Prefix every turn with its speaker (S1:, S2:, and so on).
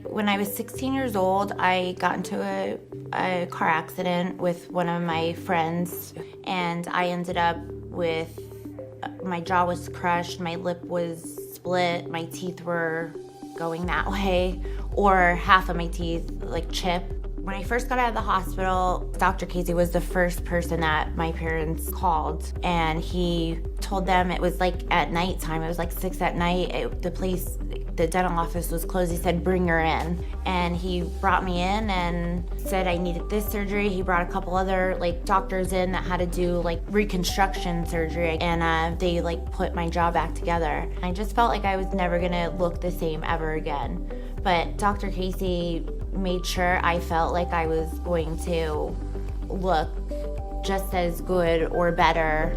S1: When I was 16 years old, I got into a car accident with one of my friends, and I ended up with, my jaw was crushed, my lip was split, my teeth were going that way, or half of my teeth, like chipped. When I first got out of the hospital, Dr. Casey was the first person that my parents called, and he told them it was like at nighttime. It was like 6 at night. The dental office was closed. He said, bring her in. And he brought me in and said I needed this surgery. He brought a couple other doctors in that had to do reconstruction surgery, and they put my jaw back together. I just felt like I was never gonna look the same ever again. But Dr. Casey made sure I felt like I was going to look just as good or better.